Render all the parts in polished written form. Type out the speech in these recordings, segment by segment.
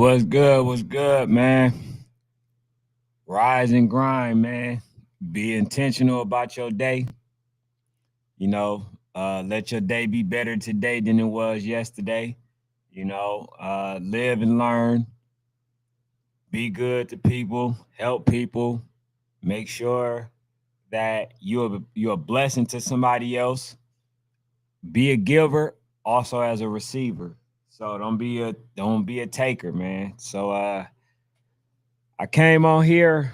What's good? What's good, man? Rise and grind, man. Be intentional about your day. Let your day be better today than it was yesterday. Live and learn. Be good to people. Help people. Make sure that you're a blessing to somebody else. Be a giver, also as a receiver. So don't be a taker, man. So I came on here.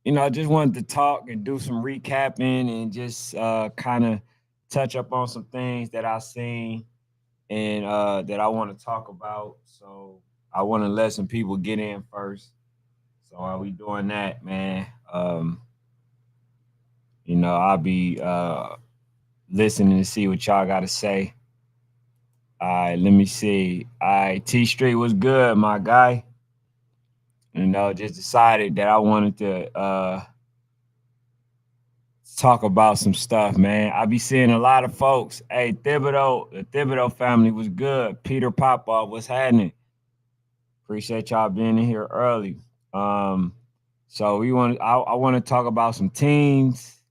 I just wanted to talk and do some recapping and just kind of touch up on some things that I seen and that I want to talk about. So I want to let some people get in first. So while we doing that, man, I'll be listening to see what y'all got to say. All right, let me see. All right, T Street was good, my guy. Just decided that I wanted to talk about some stuff, man. I be seeing a lot of folks. Hey, the Thibodeau family was good. Peter Popoff, what's happening? Appreciate y'all being in here early. So I want to talk about some teams.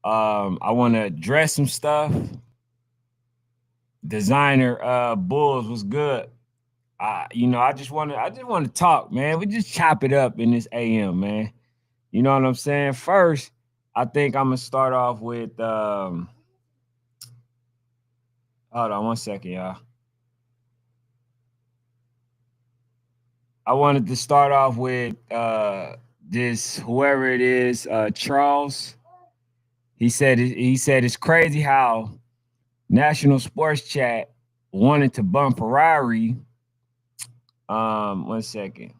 I want to address some stuff. Designer Bulls was good. I just want to talk, man. We just chop it up in this AM, man. You know what I'm saying? First, I think I'm gonna start off with hold on one second, y'all. I wanted to start off with this whoever it is, Charles. He said it's crazy how National Sports Chat wanted to bump Ferrari. One second.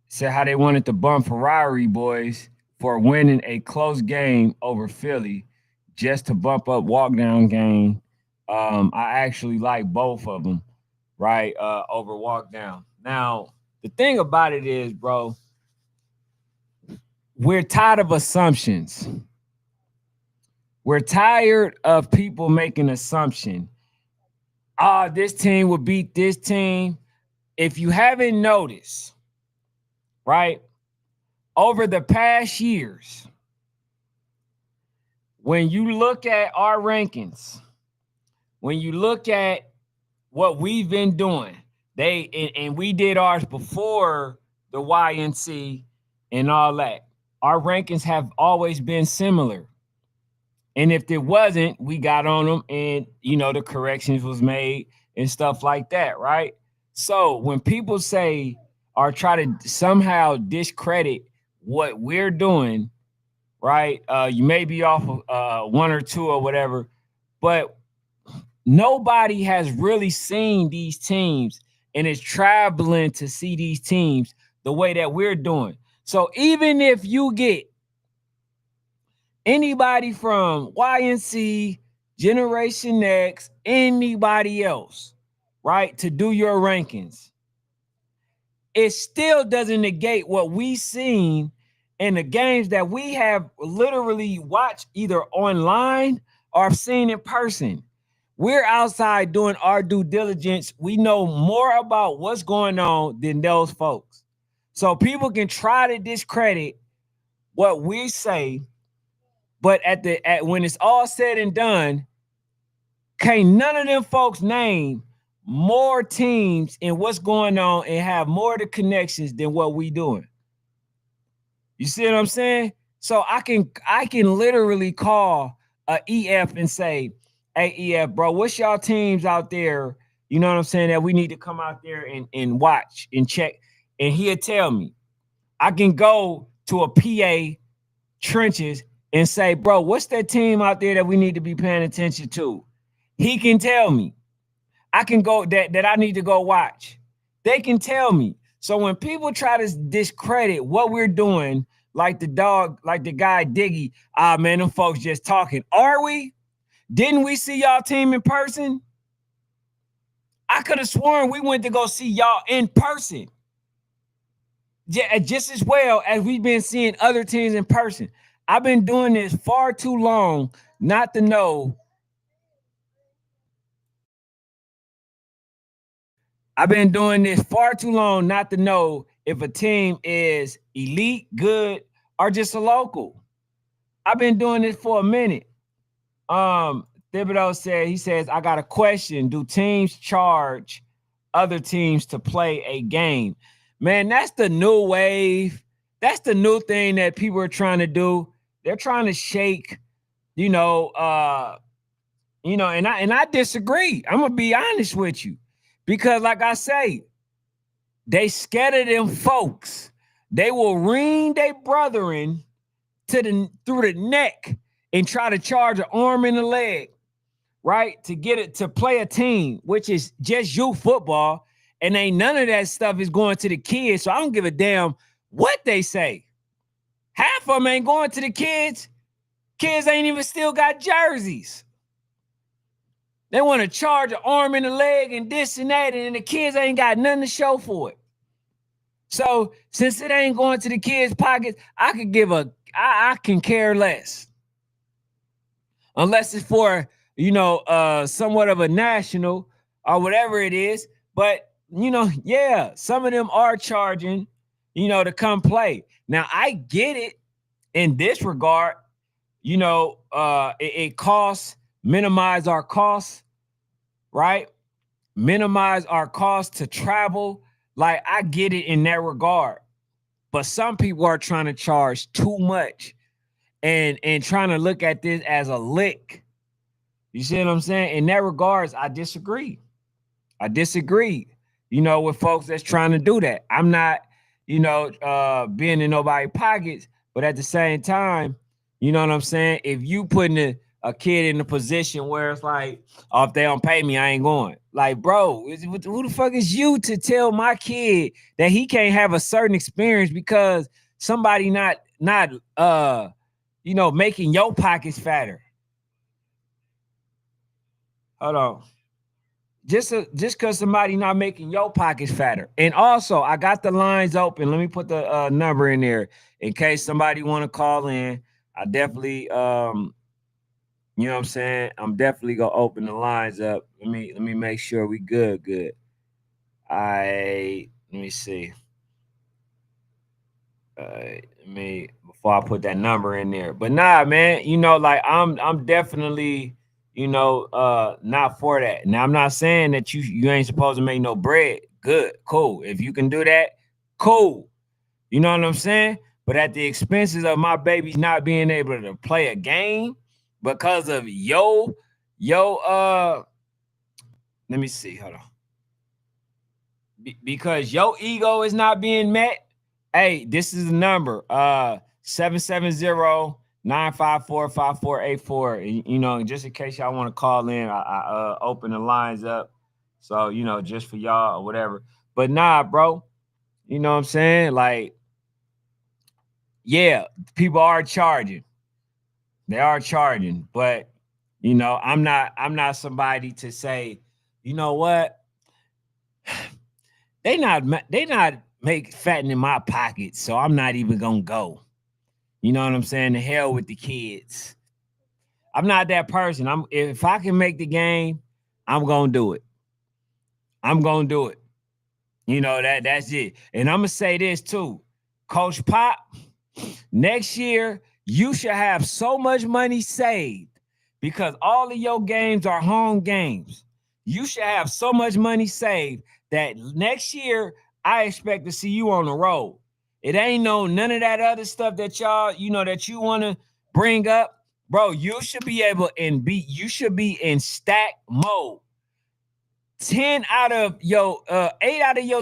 Said how they wanted to bump Ferrari boys for winning a close game over Philly just to bump up walk down game. I actually like both of them, right? Over walk down. Now, the thing about it is, bro, we're tired of assumptions. We're tired of people making assumption. This team will beat this team. If you haven't noticed, right, over the past years, when you look at our rankings, when you look at what we've been doing, and we did ours before the YNC and all that. Our rankings have always been similar. And if it wasn't, we got on them and the corrections was made and stuff like that, right? So when people say or try to somehow discredit what we're doing, right? You may be off of one or two or whatever, but nobody has really seen these teams and is traveling to see these teams the way that we're doing. So even if you get anybody from YNC, Generation X, anybody else, right, to do your rankings, it still doesn't negate what we seen in the games that we have literally watched either online or seen in person. We're outside doing our due diligence. We know more about what's going on than those folks. So people can try to discredit what we say, but when it's all said and done, can't none of them folks name more teams and what's going on and have more of the connections than what we doing. You see what I'm saying? So I can literally call a EF and say, "Hey EF, bro, what's y'all teams out there? You know what I'm saying, that we need to come out there and watch and check." And he'll tell me. I can go to a PA trenches and say, "Bro, what's that team out there that we need to be paying attention to?" He can tell me. I can go that I need to go watch. They can tell me. So when people try to discredit what we're doing, like the guy Diggy, man, them folks just talking. Are we? Didn't we see y'all team in person? I could have sworn we went to go see y'all in person. Yeah, just as well as we've been seeing other teams in person. I've been doing this far too long not to know I've been doing this far too long not to know if a team is elite, good, or just a local. I've been doing this for a minute. Um, Thibodeau said, he says, I got a question. Do teams charge other teams to play a game? Man, that's the new wave. That's the new thing that people are trying to do. They're trying to shake, you know, and I disagree. I'm gonna be honest with you. Because like I say, they scatter them folks. They will ring their brethren through the neck and try to charge an arm and a leg, right? To get it to play a team, which is just youth football, and ain't none of that stuff is going to the kids. So I don't give a damn what they say. Half of them ain't going to the kids. Kids ain't even still got jerseys. They want to charge an arm and a leg and this and that, and the kids ain't got nothing to show for it. So since it ain't going to the kids' pockets, I can care less. Unless it's for, somewhat of a national or whatever it is. But, yeah, some of them are charging, to come play. Now, I get it in this regard. It costs, minimize our costs, right? Minimize our costs to travel. Like, I get it in that regard. But some people are trying to charge too much and trying to look at this as a lick. You see what I'm saying? In that regards, I disagree. I disagree, with folks that's trying to do that. I'm not, being in nobody's pockets, but at the same time, you know what I'm saying? If you putting a kid in a position where it's like, oh, if they don't pay me, I ain't going. Like, bro, who the fuck is you to tell my kid that he can't have a certain experience because somebody not making your pockets fatter? Hold on. Just because somebody not making your pockets fatter. And also, I got the lines open. Let me put the number in there in case somebody want to call in. I definitely, you know what I'm saying? I'm definitely gonna open the lines up. Let me make sure we good. Let me see. Let me before I put that number in there. But nah, man, like I'm definitely, not for that. Now I'm not saying that you ain't supposed to make no bread. Good, cool. If you can do that, cool. You know what I'm saying? But at the expenses of my babies not being able to play a game because of let me see, hold on. Because your ego is not being met. Hey, this is the number. 770-954-5484. Just in case y'all want to call in, I open the lines up. So, just for y'all or whatever. But nah, bro. You know what I'm saying? Like, yeah, people are charging. They are charging, but I'm not somebody to say, you know what? They not make fattening my pocket, so I'm not even gonna go. You know what I'm saying? The hell with the kids. I'm not that person. If I can make the game, I'm gonna do it. I'm gonna do it. That's it. And I'm gonna say this too. Coach Pop, next year, you should have so much money saved because all of your games are home games. You should have so much money saved that next year, I expect to see you on the road. It ain't none of that other stuff that y'all, that you want to bring up. Bro, you should be in stack mode. 8 out of your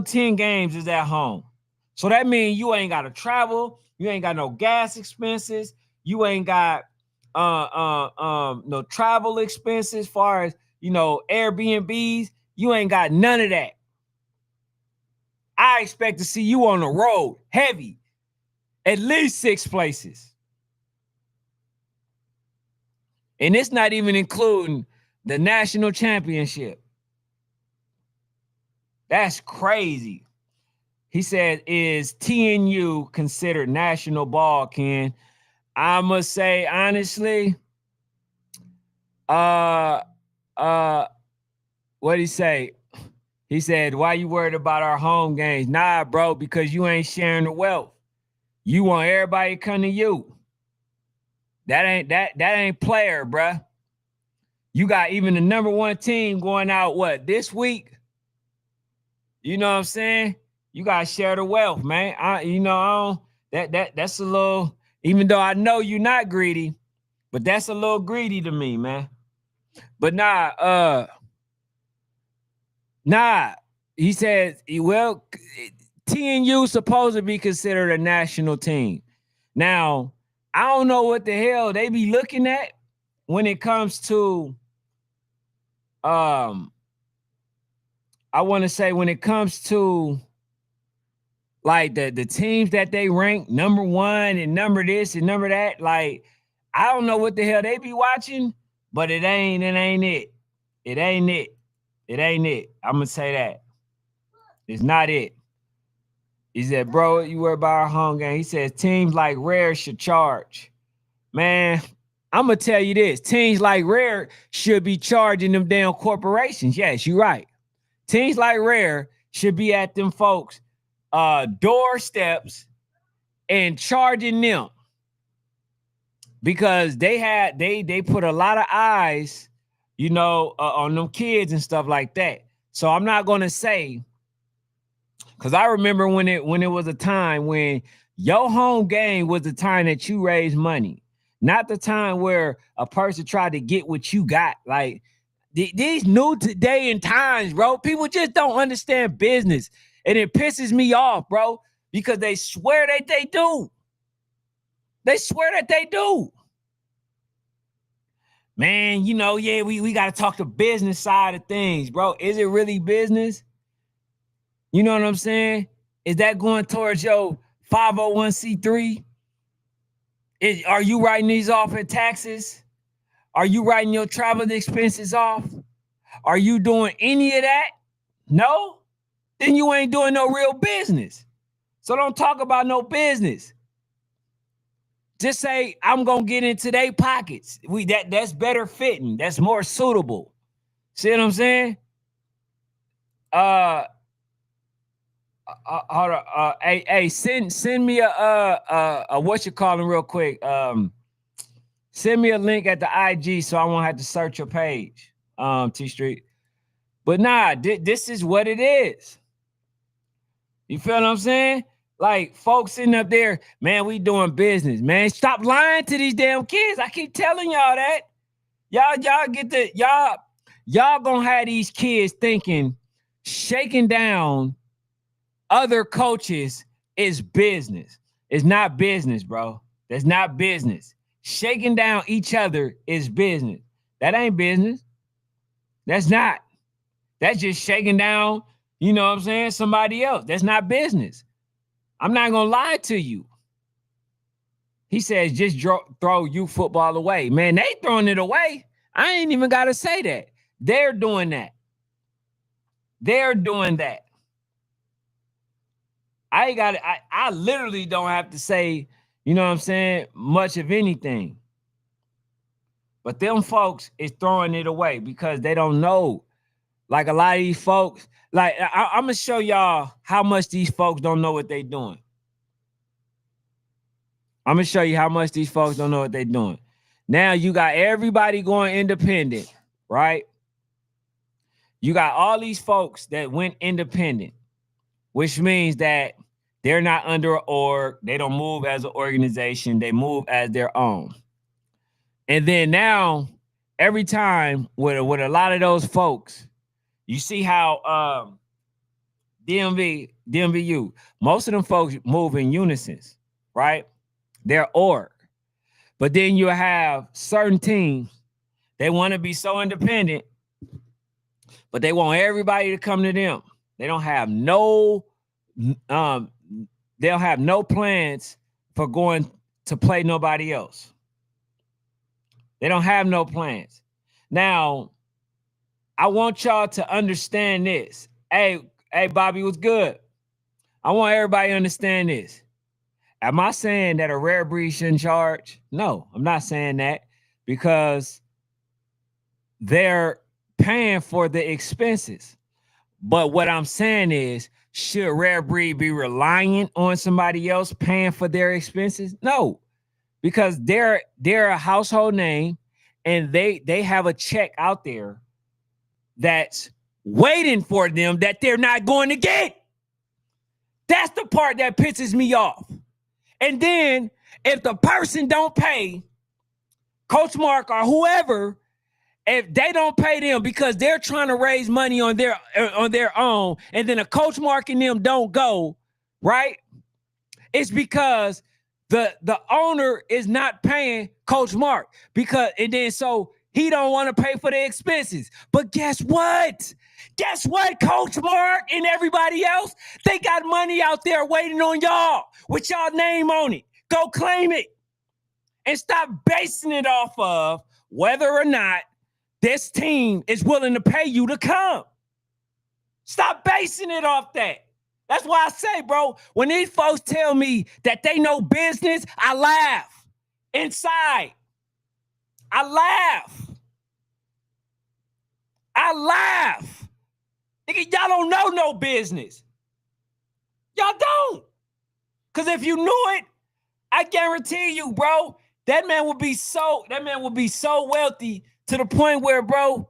10 games is at home. So that means you ain't got to travel, you ain't got no gas expenses, you ain't got no travel expenses as far as Airbnbs. You ain't got none of that. I expect to see you on the road heavy, at least 6 places. And it's not even including the national championship. That's crazy. He said, is TNU considered national ball, Ken? I must say, honestly, uh, what did he say? He said, why you worried about our home games? Nah, bro, because you ain't sharing the wealth. You want everybody to come to you. That ain't player, bruh. You got even the number one team going out this week? You know what I'm saying? You gotta share the wealth, man. I don't that's a little, even though I know you're not greedy, but that's a little greedy to me, man. But nah, he says, well, TNU supposed to be considered a national team. Now, I don't know what the hell they be looking at when it comes to I want to say when it comes to like the teams that they rank number one and number this and number that. Like, I don't know what the hell they be watching, but it ain't it. It ain't it. It ain't it. I'm gonna say that. It's not it. He said, bro, you worry about our home game. He says teams like Rare should charge. Man, I'm gonna tell you this. Teams like Rare should be charging them damn corporations. Yes, you're right. Teams like Rare should be at them folks doorsteps and charging them, because they put a lot of eyes, on them kids and stuff like that. So I'm not gonna say, because I remember when it was a time when your home game was the time that you raised money, not the time where a person tried to get what you got. Like these new today and times, bro, people just don't understand business, and it pisses me off, bro, because they swear that they do. They swear that they do. Man, we got to talk the business side of things, bro. Is it really business? You know what I'm saying? Is that going towards your 501c3? Are you writing these off in taxes? Are you writing your travel expenses off? Are you doing any of that? No? Then you ain't doing no real business. So don't talk about no business. Just say, I'm going to get into their pockets. That's better fitting. That's more suitable. See what I'm saying? Hold on. Hey, send me a what you calling real quick. Send me a link at the IG so I won't have to search your page, T Street. But nah, this is what it is. You feel what I'm saying? Like, folks sitting up there, man, we doing business, man. Stop lying to these damn kids. I keep telling y'all that. Y'all gonna have these kids thinking shaking down other coaches is business. It's not business, bro. That's not business. Shaking down each other is business. That ain't business. That's not. That's just shaking down, you know what I'm saying, somebody else. That's not business. I'm not going to lie to you. He says just throw youth football away. Man, they throwing it away. I ain't even got to say that. They're doing that. They're doing that. I literally don't have to say, you know what I'm saying, much of anything. But them folks is throwing it away because they don't know. Like a lot of these folks, like I'm going to show y'all how much these folks don't know what they're doing. I'm going to show you how much these folks don't know what they're doing. Now you got everybody going independent, right? You got all these folks that went independent, which means that they're not under an org. They don't move as an organization. They move as their own. And then now, every time with a lot of those folks, you see how DMVU, most of them folks move in unison, right? They're org. But then you have certain teams, they want to be so independent, but they want everybody to come to them. They don't have no they'll have no plans for going to play nobody else. They don't have no plans. Now, I want y'all to understand this. Hey, Bobby, what's good? I want everybody to understand this. Am I saying that a rare breed shouldn't charge? No, I'm not saying that, because they're paying for the expenses. But what I'm saying is, should Rare Breed be reliant on somebody else paying for their expenses? No, because they're a household name, and they have a check out there that's waiting for them that they're not going to get. That's the part that pisses me off. And then if the person don't pay Coach Mark or whoever, if they don't pay them because they're trying to raise money on their own, and then a Coach Mark and them don't go, right? It's because the owner is not paying Coach Mark, because and then so he don't want to pay for the expenses. But guess what? Guess what, Coach Mark and everybody else? They got money out there waiting on y'all with y'all name on it. Go claim it. And stop basing it off of whether or not this team is willing to pay you to come. Stop basing it off that. That's why I say, bro, when these folks tell me that they know business, I laugh inside. I laugh. Nigga, y'all don't know no business. Y'all don't. Because if you knew it, I guarantee you, bro, that man would be so wealthy to the point where, bro,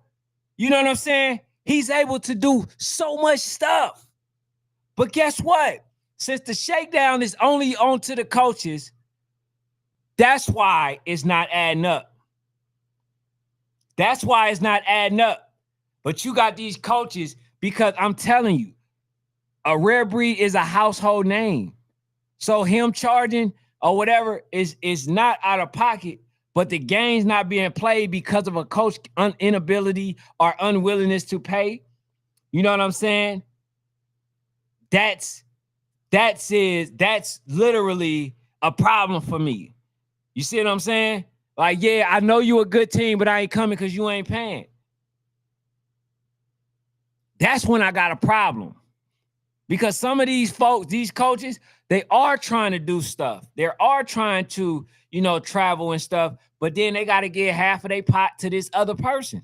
you know what I'm saying? He's able to do so much stuff. But guess what? Since the shakedown is only on to the coaches, that's why it's not adding up. That's why it's not adding up. But you got these coaches, because I'm telling you, a Rare Breed is a household name. So him charging or whatever is not out of pocket, but the game's not being played because of a coach inability or unwillingness to pay. You know what I'm saying? That's literally a problem for me. You see what I'm saying? Like, yeah, I know you a good team, but I ain't coming because you ain't paying. That's when I got a problem. Because some of these folks, these coaches, they are trying to do stuff. They are trying to, travel and stuff, but then they got to give half of their pot to this other person.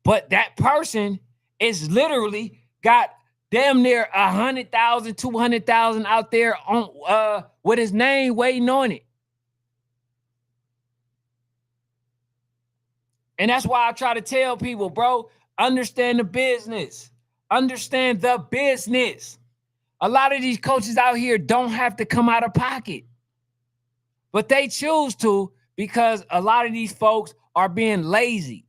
But that person is literally got damn near 100,000, 200,000 out there on with his name waiting on it. And that's why I try to tell people, bro, understand the business. Understand the business. A lot of these coaches out here don't have to come out of pocket, but they choose to because a lot of these folks are being lazy.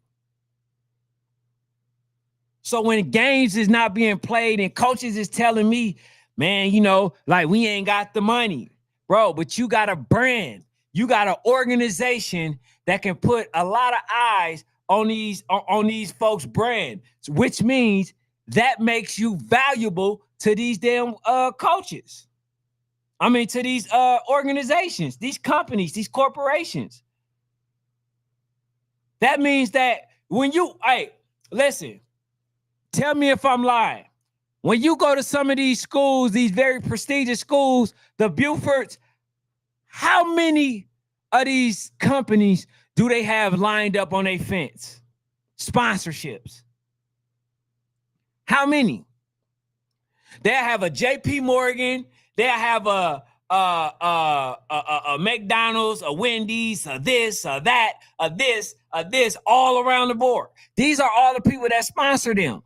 So when games is not being played and coaches is telling me, man, like we ain't got the money, bro, but you got a brand. You got an organization that can put a lot of eyes on these folks' brand, which means that makes you valuable to these damn coaches. I mean, to these organizations, these companies, these corporations. That means that when listen, tell me if I'm lying. When you go to some of these schools, these very prestigious schools, the Bufords, how many of these companies do they have lined up on their fence? Sponsorships. How many? They'll have a JP Morgan. They'll have a McDonald's, a Wendy's, a this, a that, a this, all around the board. These are all the people that sponsor them.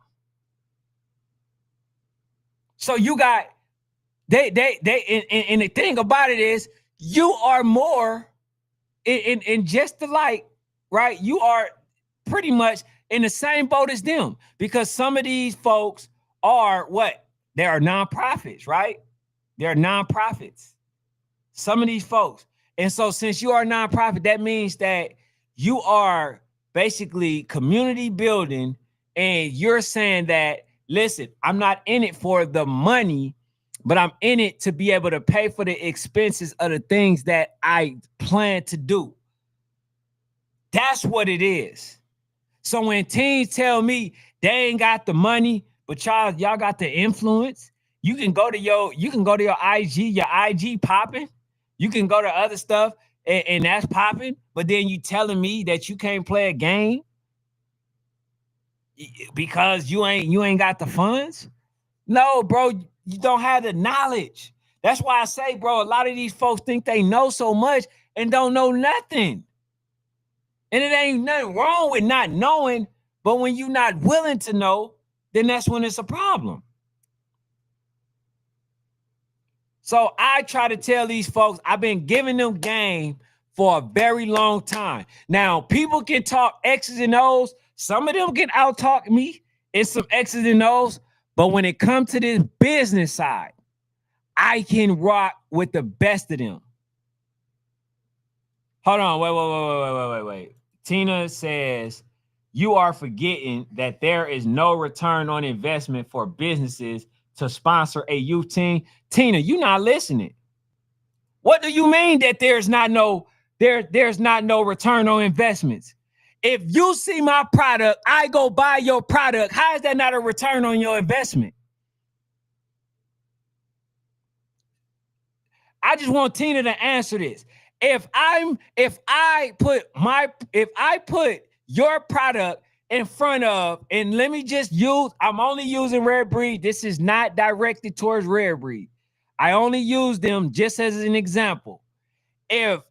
So you got and the thing about it is you are more in just the like, right? You are pretty much in the same boat as them, because some of these folks are what? They are nonprofits, right? They're nonprofits. Some of these folks. And so since you are a nonprofit, that means that you are basically community building, and you're saying that, listen, I'm not in it for the money, but I'm in it to be able to pay for the expenses of the things that I plan to do. That's what it is. So when teams tell me they ain't got the money, but y'all got the influence, you can go to your IG popping. You can go to other stuff and that's popping, but then you telling me that you can't play a game. Because you ain't got the funds. No, bro, you don't have the knowledge. That's why I say, bro, a lot of these folks think they know so much and don't know nothing. And it ain't nothing wrong with not knowing, but when you're not willing to know, then that's when it's a problem. So I try to tell these folks, I've been giving them game for a very long time. Now, people can talk X's and O's. Some of them can out talk me in some X's and O's. But when it comes to this business side, I can rock with the best of them. Hold on, wait. Tina says, you are forgetting that there is no return on investment for businesses to sponsor a youth team. Tina, you're not listening. What do you mean that there's not no return on investments? If you see my product, I go buy your product. How is that not a return on your investment? I just want Tina to answer this. If I put your product in front of, and let me just use, I'm only using Rare Breed. This is not directed towards Rare Breed. I only use them just as an example. If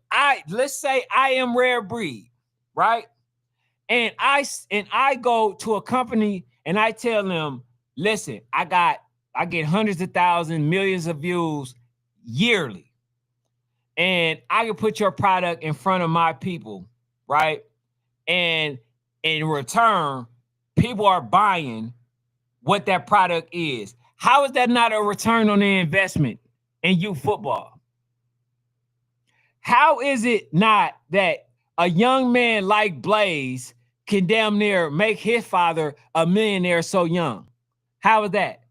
let's say I am Rare Breed, right? And I go to a company and I tell them, listen, I get hundreds of thousands, millions of views yearly. And I can put your product in front of my people, right? And in return, people are buying what that product is. How is that not a return on the investment in youth football? How is it not that a young man like Blaze can damn near make his father a millionaire so young? How is that?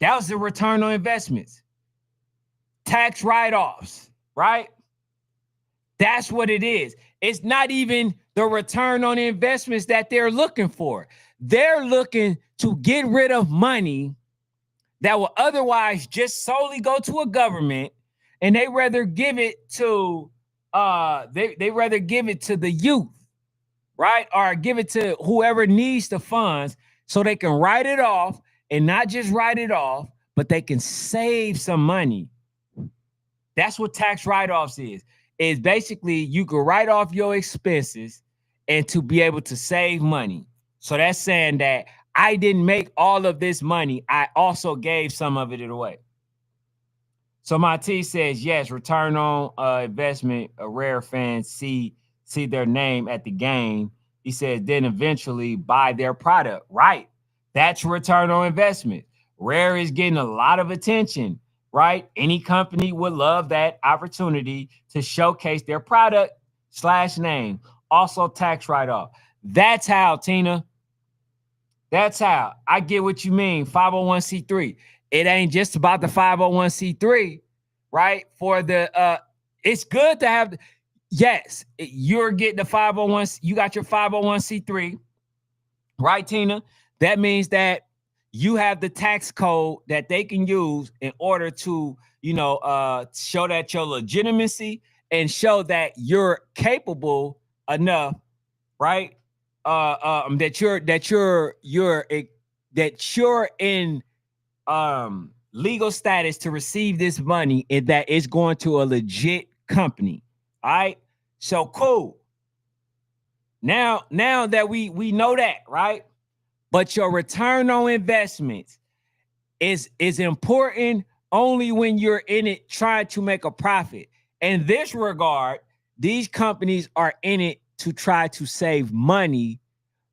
That was the return on investments. Tax write-offs, right? That's what it is. It's not even the return on investments that they're looking for. They're looking to get rid of money that will otherwise just solely go to a government, and they rather give it to they rather give it to the youth, right? Or give it to whoever needs the funds so they can write it off, and not just write it off, but they can save some money. That's what tax write-offs is. Is basically you can write off your expenses and to be able to save money. So that's saying that I didn't make all of this money. I also gave some of it away. So my T says, yes, return on investment, a Rare fan see their name at the game. He says, then eventually buy their product. Right. That's return on investment. Rare is getting a lot of attention, right? Any company would love that opportunity to showcase their product / name. Also tax write-off. That's how, Tina. That's how. I get what you mean. 501c3. It ain't just about the 501c3, right? For the it's good to have, yes, you're getting the 501, you got your 501c3, right, Tina? That means that you have the tax code that they can use in order to, show that your legitimacy and show that you're capable enough, right? That you're in legal status to receive this money, and that it's going to a legit company. All right. So cool. Now that we know that, right? But your return on investments is important only when you're in it trying to make a profit. In this regard, these companies are in it to try to save money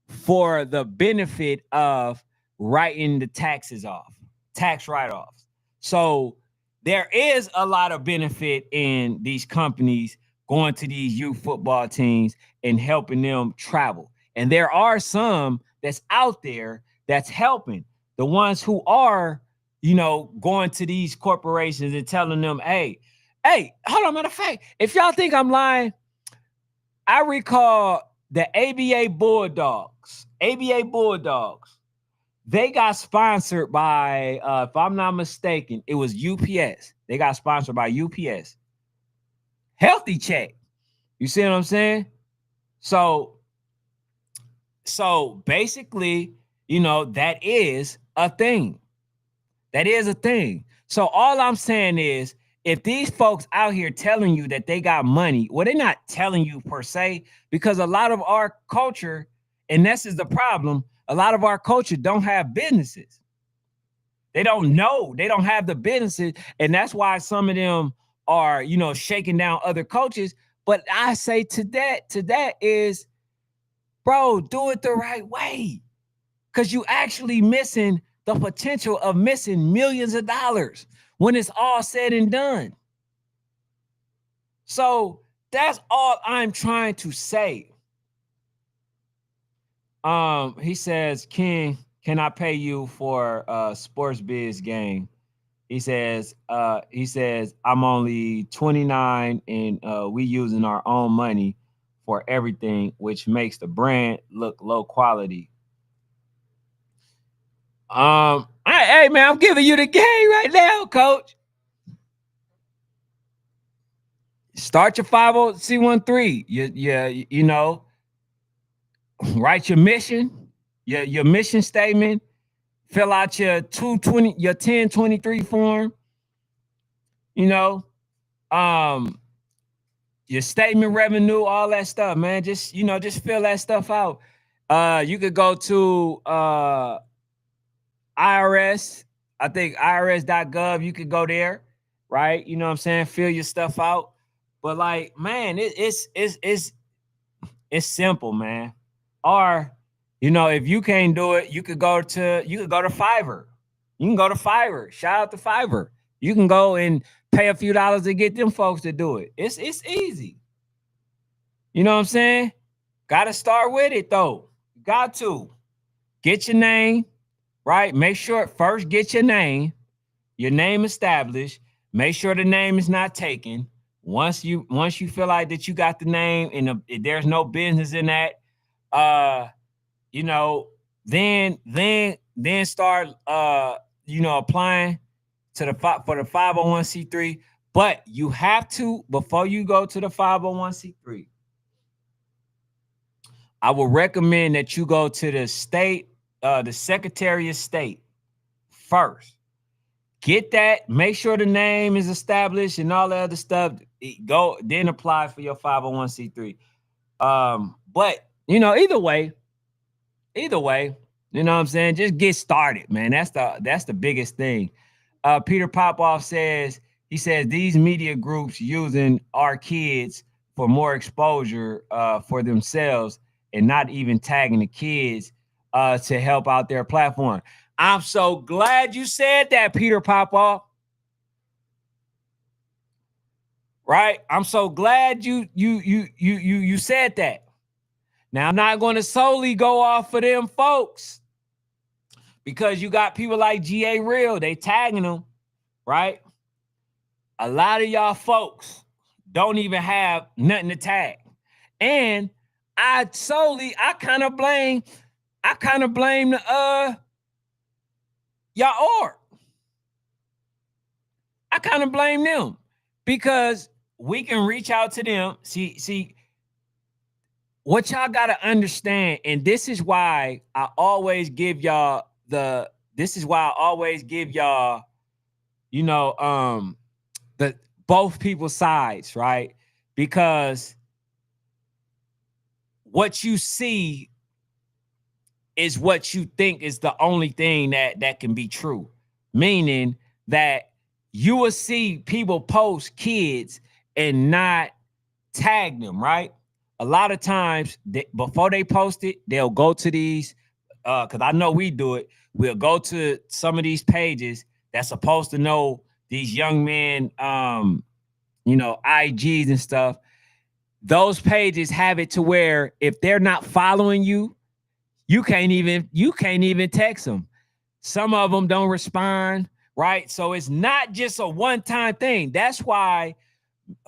for the benefit of writing the taxes off, tax write-offs. So there is a lot of benefit in these companies going to these youth football teams and helping them travel. And there are some that's out there that's helping the ones who are, going to these corporations and telling them, hey, hold on, matter of fact, if y'all think I'm lying, I recall the ABA Bulldogs, they got sponsored by, if I'm not mistaken, it was UPS. They got sponsored by UPS. Healthy check. You see what I'm saying? So basically, that is a thing. That is a thing. So all I'm saying is, if these folks out here telling you that they got money, well, they're not telling you per se, because a lot of our culture, and this is the problem, a lot of our culture don't have businesses. They don't know. They don't have the businesses. And that's why some of them are, shaking down other coaches. But I say to that is, bro, do it the right way. Because you actually missing the potential of missing millions of dollars when it's all said and done. So that's all I'm trying to say. He says, King, can I pay you for a sports biz game? He says, I'm only 29 and we using our own money for everything, which makes the brand look low quality. Hey man, I'm giving you the game right now, coach. Start your 50C13. Write your mission, your mission statement, fill out your 1023 form, you know, um, your statement revenue, all that stuff, man. Just fill that stuff out. You could go to IRS, I think irs.gov, you could go there, right? You know what I'm saying? Fill your stuff out. But like, man, it's simple, man. Or, if you can't do it, you could go to Fiverr. You can go to Fiverr. Shout out to Fiverr. You can go and pay a few dollars to get them folks to do it. It's easy. You know what I'm saying? Got to start with it though. Got to get your name, right? Make sure first get your name established. Make sure the name is not taken. Once you feel like that you got the name and there's no business in that, uh, you know, then start applying for the 501c3. But you have to, before you go to the 501c3, I would recommend that you go to the state, the Secretary of State first. Get that, make sure the name is established and all the other stuff. Go then apply for your 501c3. But either way, you know what I'm saying? Just get started, man. That's the biggest thing. Peter Popoff he says these media groups using our kids for more exposure for themselves and not even tagging the kids to help out their platform. I'm so glad you said that, Peter Popoff. Right? I'm so glad you said that. Now I'm not going to solely go off for them folks because you got people like GA Real, they tagging them, right? A lot of y'all folks don't even have nothing to tag. And I kind of blame the y'all org. I kind of blame them because we can reach out to them. See, what y'all gotta understand, and this is why I always give y'all the both people's sides, right? Because what you see is what you think is the only thing that can be true. Meaning that you will see people post kids and not tag them, right? A lot of times before they post it, they'll go to these, because I know we do it. We'll go to some of these pages that's supposed to know these young men, IGs and stuff. Those pages have it to where if they're not following you, you can't even text them. Some of them don't respond, right? So it's not just a one-time thing. That's why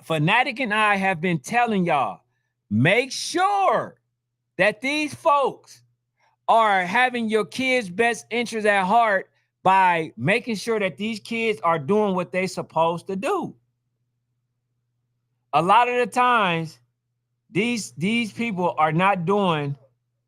Fanatic and I have been telling y'all, make sure that these folks are having your kids' best interests at heart by making sure that these kids are doing what they're supposed to do. A lot of the times, these people are not doing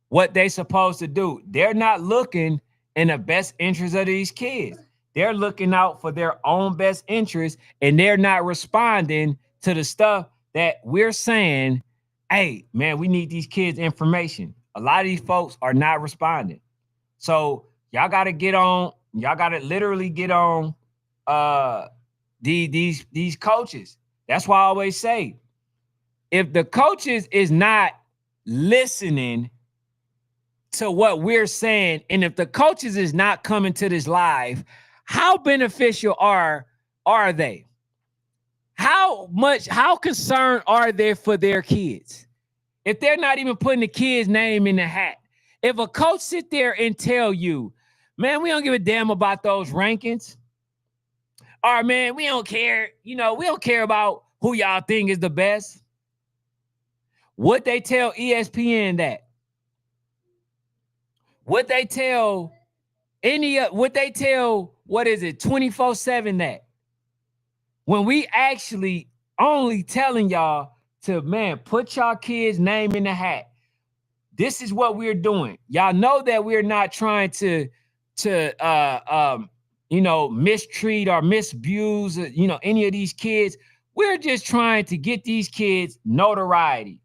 what they supposed to do. They're not looking in the best interest of these kids. They're looking out for their own best interest, and they're not responding to the stuff that we're saying. Hey, man, we need these kids information. A lot of these folks are not responding. So y'all got to get on. Y'all got to literally get on uh these coaches. That's why I always say, if the coaches is not listening to what we're saying, and if the coaches is not coming to this live, how beneficial are they? How concerned are they for their kids? If they're not even putting the kid's name in the hat. If a coach sit there and tell you, man, we don't give a damn about those rankings. Or man, we don't care. We don't care about who y'all think is the best. Would they tell ESPN that? Would they tell would they tell, what is it, 24/7 that? When we actually only telling y'all to, man, put y'all kids' name in the hat. This is what we're doing. Y'all know that we're not trying to mistreat or misabuse, any of these kids. We're just trying to get these kids notoriety.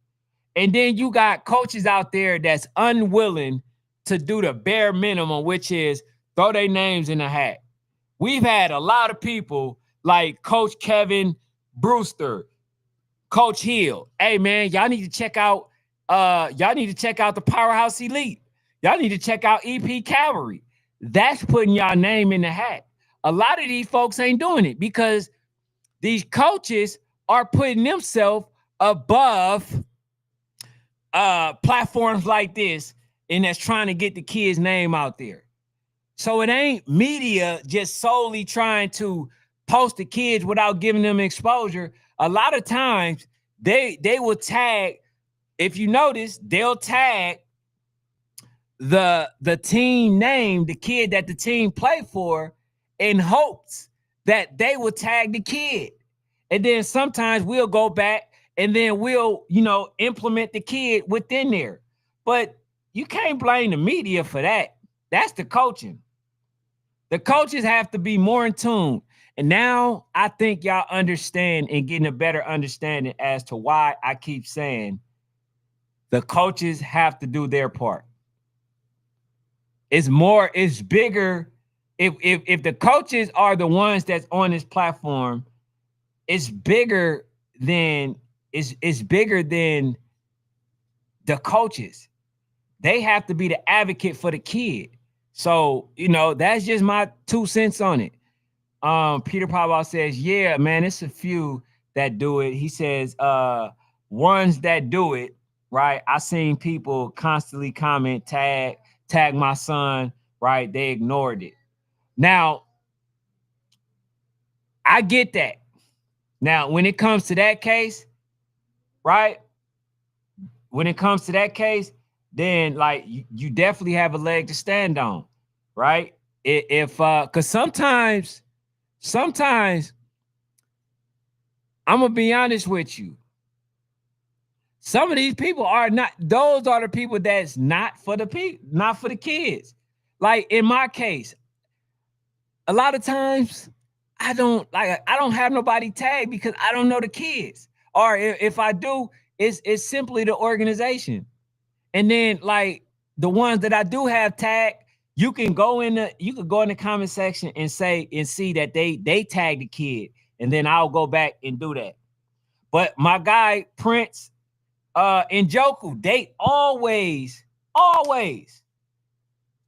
And then you got coaches out there that's unwilling to do the bare minimum, which is throw their names in the hat. We've had a lot of people like Coach Kevin Brewster, Coach Hill. Hey man, y'all need to check out the Powerhouse Elite. Y'all need to check out EP Cavalry. That's putting y'all name in the hat. A lot of these folks ain't doing it because these coaches are putting themselves above platforms like this, and that's trying to get the kid's name out there. So it ain't media just solely trying to post the kids without giving them exposure. A lot of times they will tag, if you notice, they'll tag the team name, the kid that the team played for, in hopes that they will tag the kid. And then sometimes we'll go back and then we'll, implement the kid within there. But you can't blame the media for that. That's the coaching. The coaches have to be more in tune. And now I think y'all understand and getting a better understanding as to why I keep saying the coaches have to do their part. It's bigger. If the coaches are the ones that's on this platform, it's bigger than the coaches. They have to be the advocate for the kid. So, that's just my 2 cents on it. Peter Powell says, yeah, man, it's a few that do it. He says, ones that do it, right? I seen people constantly comment, tag my son, right? They ignored it. Now, I get that. Now, when it comes to that case, right? When it comes to that case, then like you definitely have a leg to stand on, right? If because sometimes I'm gonna be honest with you. Some of these people are not, those are the people that's not for the kids. Like in my case, a lot of times I don't have nobody tagged because I don't know the kids. Or if I do, it's simply the organization. And then like the ones that I do have tagged, you can go in the comment section and see that they tag the kid, and then I'll go back and do that. But my guy Prince and Joku, they always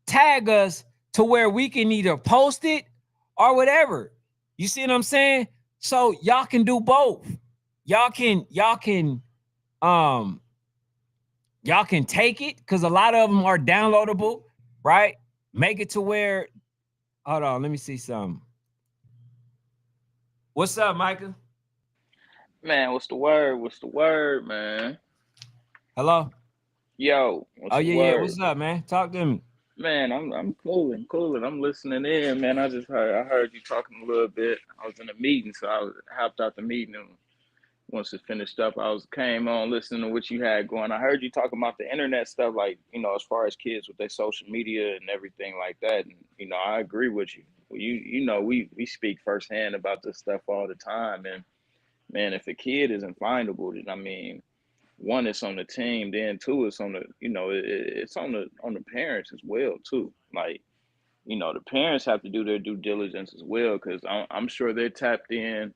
tag us to where we can either post it or whatever. You see what I'm saying? So y'all can do both. Y'all can take it because a lot of them are downloadable, right? Make it to where, hold on, let me see something. What's up, Micah? Man, what's the word? What's the word, man? Hello? Yo, what's Oh, the yeah. word? What's up, man? Talk to me. Man, I'm cooling. I'm listening in, man. I heard you talking a little bit. I was in a meeting, so I hopped out the meeting and once it finished up, I was came on listening to what you had going. I heard you talking about the internet stuff, like as far as kids with their social media and everything like that. And I agree with you. We speak firsthand about this stuff all the time. And man, if a kid isn't findable, then I mean, one, it's on the team. Then two, it's on the it's on the parents as well too. Like the parents have to do their due diligence as well because I'm sure they're tapped in,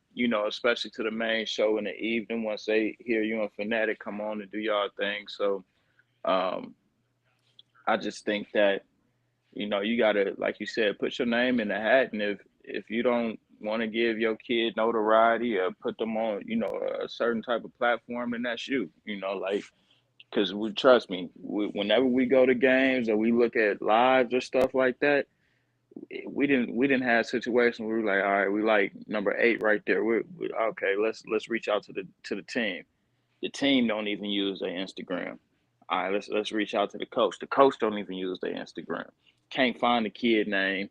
especially to the main show in the evening once they hear you and Fanatic come on and do y'all thing. So um, I just think that you gotta, like you said, put your name in the hat, and if you don't want to give your kid notoriety or put them on, a certain type of platform, and that's you, like because we trust me, whenever we go to games or we look at lives or stuff like that we didn't have situations where we were like, all right, we like number 8 right there. Okay. Let's reach out to the team. The team don't even use their Instagram. All right, let's reach out to the coach. The coach don't even use their Instagram. Can't find the kid name.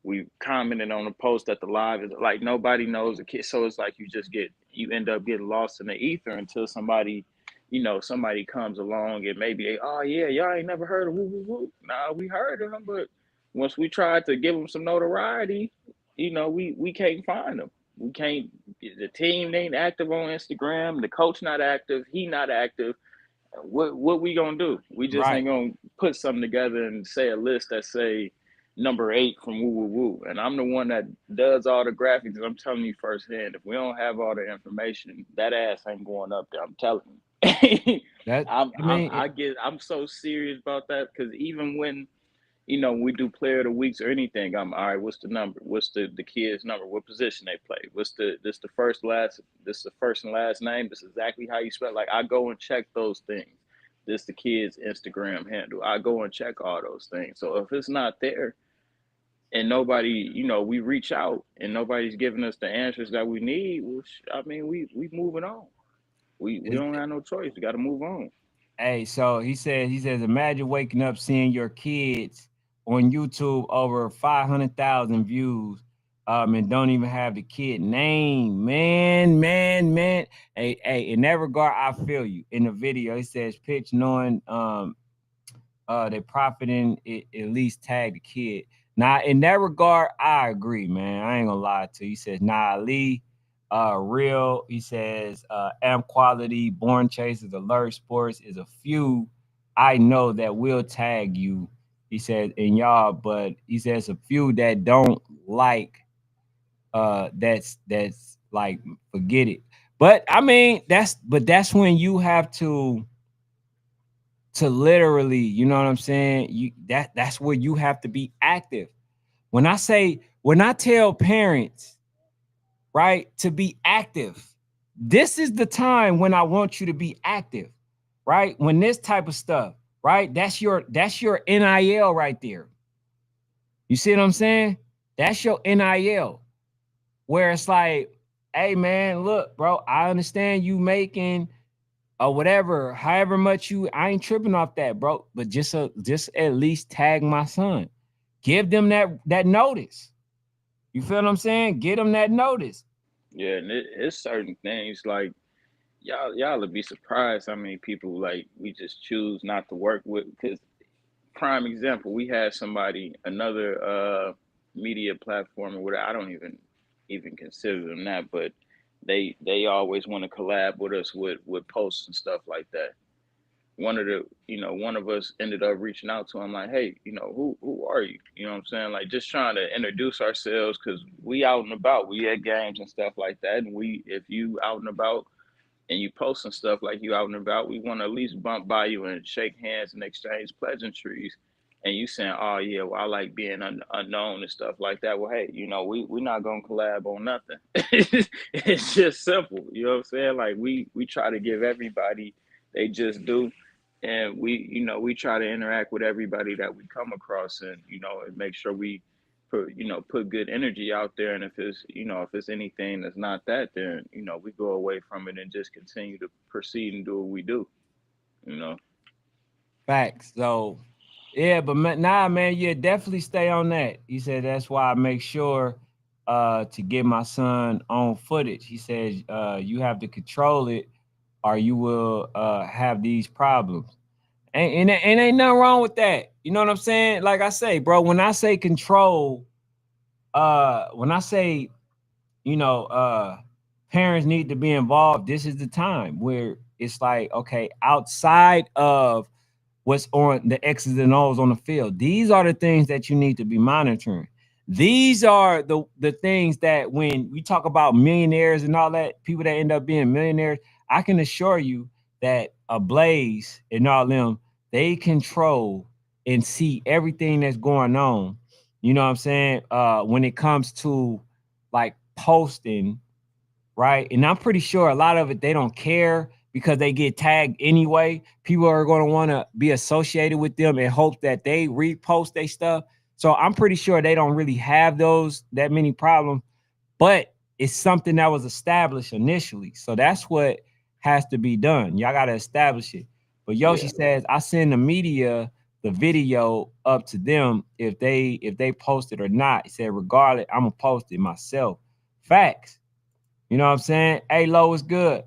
We commented on the post that the live is like nobody knows the kid, so it's like you end up getting lost in the ether until somebody comes along and maybe oh yeah, y'all ain't never heard of woo woo woo. Nah, we heard of them, but once we tried to give them some notoriety, we can't find them. We can't. The team ain't active on Instagram. The coach not active. He not active. What we gonna do? We just Right. ain't gonna put something together and say a list that say number 8 from woo woo woo. And I'm the one that does all the graphics. And I'm telling you firsthand, if we don't have all the information, that ass ain't going up there. I'm telling you. That I mean, I'm so serious about that because even when we do player of the weeks or anything. I'm all right. What's the number? What's the kid's number? What position they play? What's the first last? This the first and last name. This is exactly how you spell. Like I go and check those things. This the kid's Instagram handle. I go and check all those things. So if it's not there and nobody, we reach out and nobody's giving us the answers that we need. Well, I mean, we moving on. We it's, don't have no choice. We got to move on. hey, so he says, imagine waking up seeing your kids on YouTube over 500,000 views, and don't even have the kid name, man, man, man. Hey, in that regard, I feel you. In the video, it says pitch knowing they profiting at least tag the kid. Now, in that regard, I agree, man. I ain't gonna lie to you. He says, nah, Lee, real. He says, am quality, born chasers, alert sports is a few I know that will tag you. He said, and y'all, but he says a few that don't like that's like forget it. But I mean, that's when you have to literally, you know what I'm saying? That's where you have to be active. When I tell parents, right, to be active, this is the time when I want you to be active, right? When this type of stuff, right? That's your NIL right there. You see what I'm saying? That's your NIL where it's like, hey man, look, bro, I understand you making or whatever, however much I ain't tripping off that, bro. But just at least tag my son. Give them that notice. You feel what I'm saying? Get them that notice. Yeah, and it's certain things like y'all would be surprised how many people like we just choose not to work with because prime example we had somebody another media platform or whatever I don't even consider them that but they always want to collab with us with posts and stuff like that. One of us ended up reaching out to him like, hey, who are you? You know what I'm saying? Like just trying to introduce ourselves because we out and about, we at games and stuff like that, and we if you out and about and you posting stuff like you out and about, we want to at least bump by you and shake hands and exchange pleasantries. And you saying, oh yeah, well I like being unknown and stuff like that. Well, hey, we're not gonna collab on nothing. It's just simple. You know what I'm saying? Like we try to give everybody they just do, and we try to interact with everybody that we come across, and make sure we put good energy out there. And if it's anything that's not that, then we go away from it and just continue to proceed and do what we do. You know. Facts. So yeah, but nah, man, yeah, definitely stay on that. He said that's why I make sure. to get my son on footage. He says you have to control it or you will have these problems. And ain't nothing wrong with that. You know what I'm saying? Like I say, bro, when I say control, when I say, you know, parents need to be involved, this is the time where it's like, okay, outside of what's on the X's and O's on the field, these are the things that you need to be monitoring. These are the things that when we talk about millionaires and all that, people that end up being millionaires, I can assure you that a Blaze and all them, they control and see everything that's going on. You know what I'm saying? When it comes to like posting, right? And I'm pretty sure a lot of it they don't care because they get tagged anyway. People are going to want to be associated with them and hope that they repost their stuff. So I'm pretty sure they don't really have those that many problems, but it's something that was established initially. So that's what has to be done. Y'all got to establish it. But Yoshi Yeah. says I send the media the video up to them if they post it or not. He said regardless, I'm gonna post it myself. Facts. You know what I'm saying? Hey, Low is good.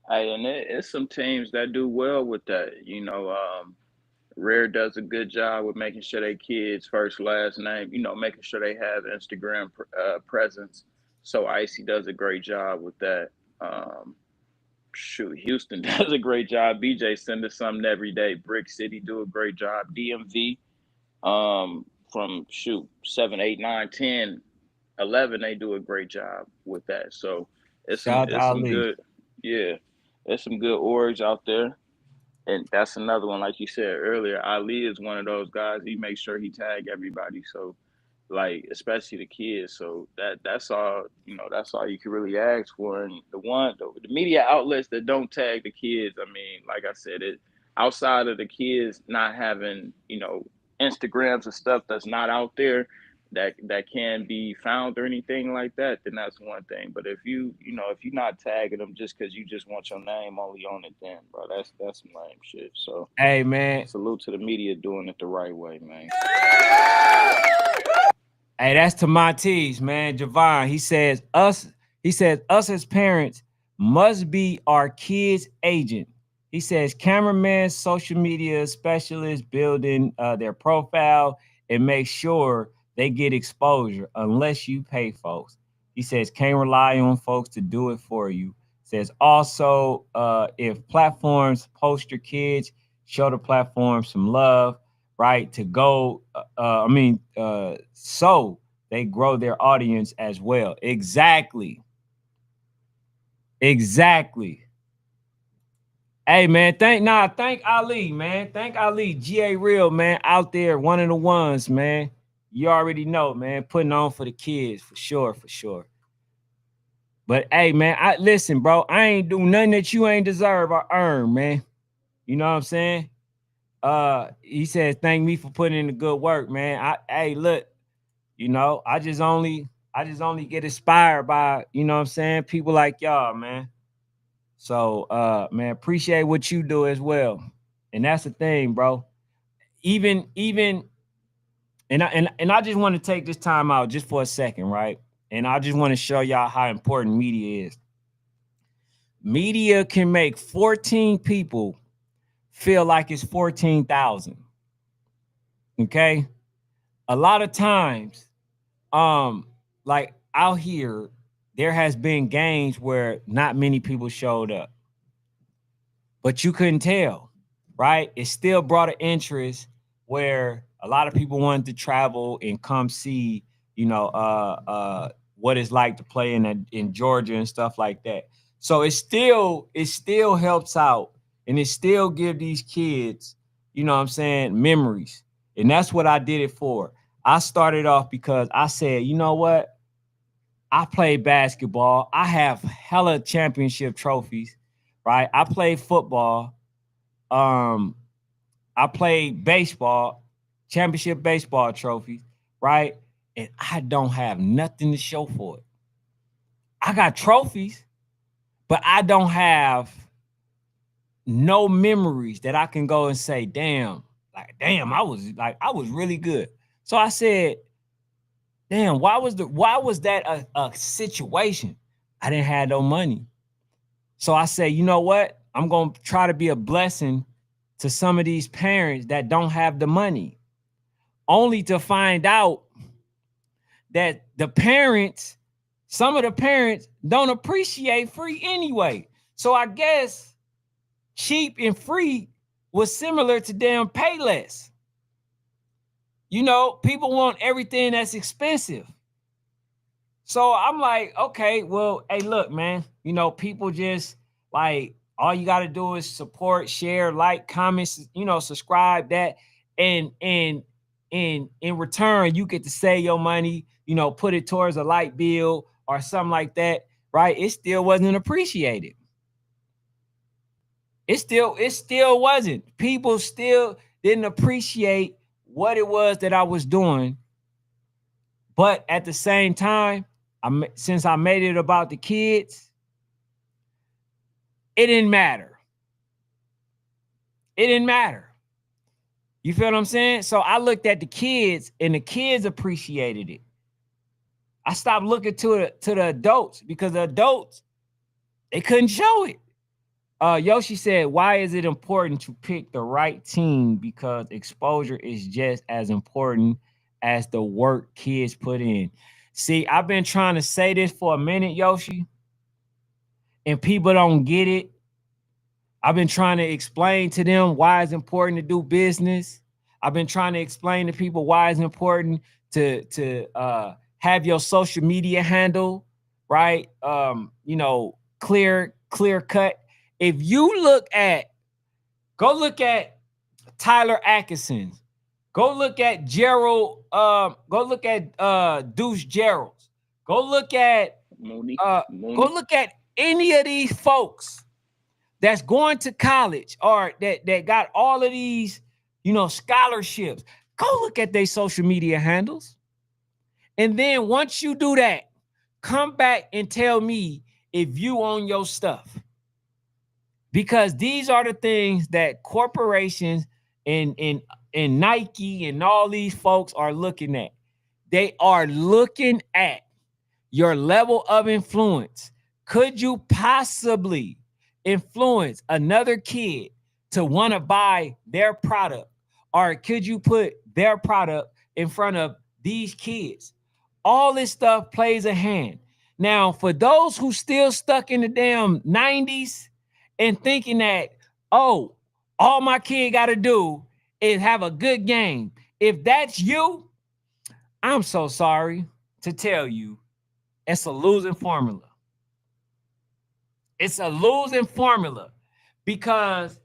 Hey, and it's some teams that do well with that. Rare does a good job with making sure they kids first last name. Making sure they have Instagram presence. So Icy does a great job with that. Um, Shoot, Houston does a great job. BJ send us something every day. Brick City do a great job. DMV, from shoot 7, 8, 9, 10, 11, they do a great job with that. So Shout out to it's some Ali. good, yeah, there's some good orgs out there. And that's another one, like you said earlier. Ali is one of those guys. He makes sure he tag everybody. So, like, especially the kids. So that's all. That's all you can really ask for. And the media outlets that don't tag the kids. I mean, like I said, it outside of the kids not having Instagrams and stuff that's not out there that can be found or anything like that, then that's one thing. But if you're not tagging them just because you just want your name only on it, then bro, that's some lame shit. So Hey man. salute to the media doing it the right way, man. Hey, that's to my tees, man. Javon. He says us as parents must be our kids' agent. He says cameraman, social media specialist building their profile and make sure they get exposure unless you pay folks. He says can't rely on folks to do it for you. Says also if platforms post your kids, show the platform some love, right? To go, so they grow their audience as well. Exactly. Exactly. Hey man, thank Ali, man. Thank Ali, GA Real, man, out there, one of the ones, man. You already know, man, putting on for the kids for sure, for sure. But hey, man, I listen, bro. I ain't do nothing that you ain't deserve or earn, man. You know what I'm saying? He says, thank me for putting in the good work, man. Hey, look, I just only get inspired by, you know what I'm saying, people like y'all, man. So man, appreciate what you do as well. And that's the thing, bro. Even and I just want to take this time out just for a second, right? And I just want to show y'all how important media is. Media can make 14 people feel like it's 14,000. Okay? A lot of times, um, like out here, there has been games where not many people showed up, but you couldn't tell, right? It still brought an interest where a lot of people wanted to travel and come see, what it's like to play in Georgia and stuff like that. So it still helps out and it still give these kids, you know what I'm saying, memories. And that's what I did it for. I started off because I said, you know what? I played basketball. I have hella championship trophies, right? I played football. Um, I played baseball, championship baseball trophies, right? And I don't have nothing to show for it. I got trophies, but I don't have no memories that I can go and say, damn, I was really good. So I said, Damn, why was that a situation? I didn't have no money. So I said, you know what? I'm gonna try to be a blessing to some of these parents that don't have the money, only to find out that some of the parents don't appreciate free anyway. So I guess cheap and free was similar to damn pay less. People want everything that's expensive. So I'm like, okay, well, hey, look, man, people just like all you got to do is support, share, like, comments, subscribe that, and in return, you get to save your money, put it towards a light bill or something like that, right? It still wasn't appreciated. It still wasn't. People still didn't appreciate what it was that I was doing. But at the same time, since I made it about the kids, it didn't matter. It didn't matter. You feel what I'm saying? So I looked at the kids, and the kids appreciated it. I stopped looking to the adults, because the adults, they couldn't show it. Yoshi said, "Why is it important to pick the right team? Because exposure is just as important as the work kids put in." See, I've been trying to say this for a minute, Yoshi, and people don't get it. I've been trying to explain to them why it's important to do business. I've been trying to explain to people why it's important to have your social media handle, right? Clear cut. If you go look at Tyler Atkinson, go look at Deuce Gerald's, go look at Mooney, go Mooney. look at any of these folks that's going to college, or that got all of these, scholarships. Go look at their social media handles. And then once you do that, come back and tell me if you own your stuff. Because these are the things that corporations and Nike and all these folks are looking at. They are looking at your level of influence. Could you possibly influence another kid to want to buy their product? Or could you put their product in front of these kids? All this stuff plays a hand. Now, for those who still stuck in the damn 90s and thinking that, oh, all my kid got to do is have a good game. If that's you, I'm so sorry to tell you, it's a losing formula. It's a losing formula, because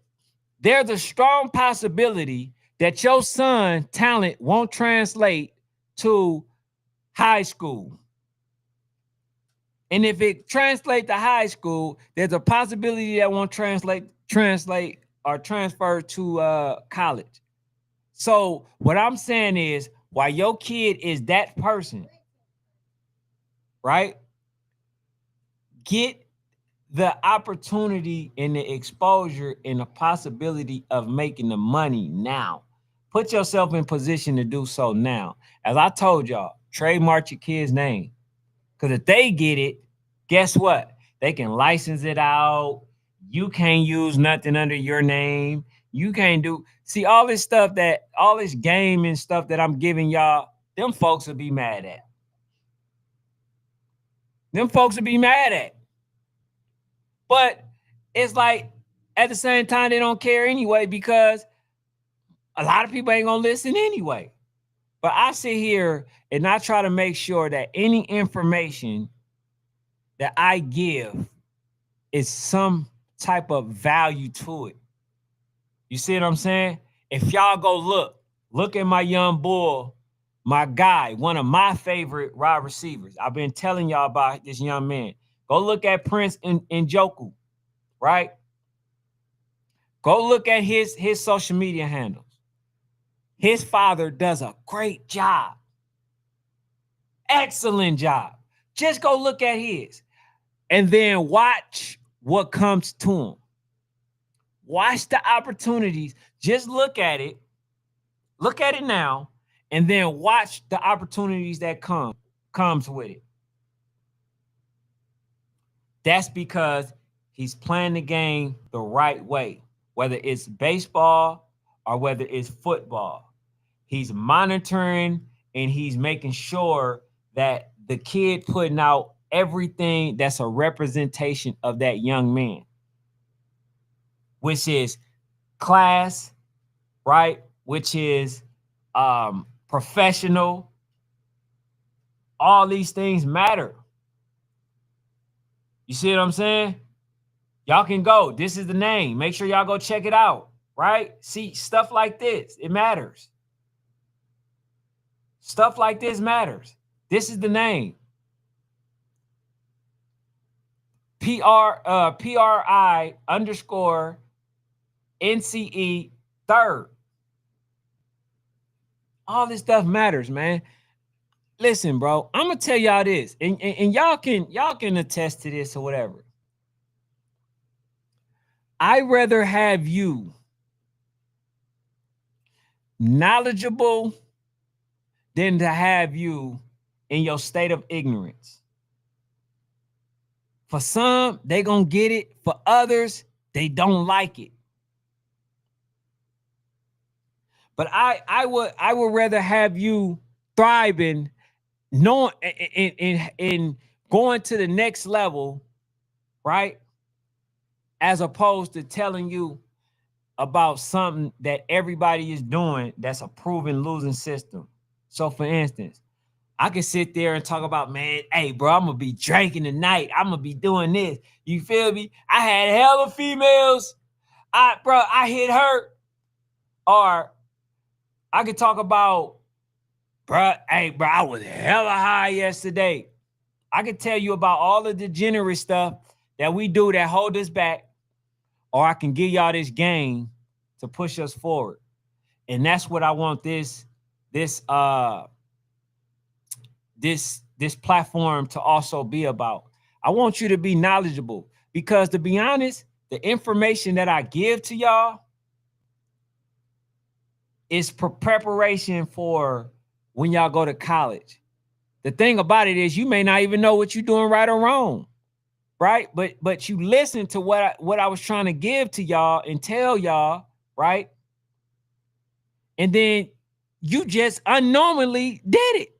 there's a strong possibility that your son talent won't translate to high school. And if it translates to high school, there's a possibility that won't translate or transfer to college. So what I'm saying is, while your kid is that person, right? Get the opportunity and the exposure and the possibility of making the money now. Put yourself in position to do so now. As I told y'all, trademark your kid's name. Because if they get it, guess what? They can license it out. You can't use nothing under your name. You can't see all this game and stuff that I'm giving y'all, them folks will be mad at. Them folks will be mad at. But it's like, at the same time, they don't care anyway, because a lot of people ain't gonna listen anyway. But I sit here and I try to make sure that any information that I give is some type of value to it. You see what I'm saying? If y'all go look at my young bull, my guy, one of my favorite wide receivers. I've been telling y'all about this young man. Go look at Prince and Joku, right? Go look at his social media handles. His father does a great job. Excellent job. Just go look at his. And then watch what comes to him. Watch the opportunities. Just look at it. Look at it now. and then watch the opportunities that comes with it. That's because he's playing the game the right way, whether it's baseball or whether it's football. He's monitoring and he's making sure that the kid putting out everything that's a representation of that young man, which is class, right? Which is professional. All these things matter. You see what I'm saying? Y'all can go. This is the name. Make sure y'all go check it out, right? See, stuff like this, it matters. Stuff like this matters. This is the name. PRI underscore NCE third. All this stuff matters, man. Listen, bro, I'm gonna tell y'all this, and y'all can attest to this or whatever. I'd rather have you knowledgeable than to have you in your state of ignorance. For some, they gonna get it. For others, they don't like it. But I would rather have you thriving, knowing in going to the next level, right? As opposed to telling you about something that everybody is doing that's a proven losing system. So for instance, I can sit there and talk about, man, hey, bro, I'm gonna be drinking tonight. I'm gonna be doing this. You feel me? I had hella females. I hit her. Or I could talk about, bro, hey, bro, I was hella high yesterday. I could tell you about all the degenerate stuff that we do that hold us back. Or I can give y'all this game to push us forward. And that's what I want this this platform to also be about. I want you to be knowledgeable because, to be honest, the information that I give to y'all is preparation for when y'all go to college. The thing about it is you may not even know what you're doing right or wrong, right? But you listen to what I was trying to give to y'all and tell y'all, right? And then you just unknowingly did it.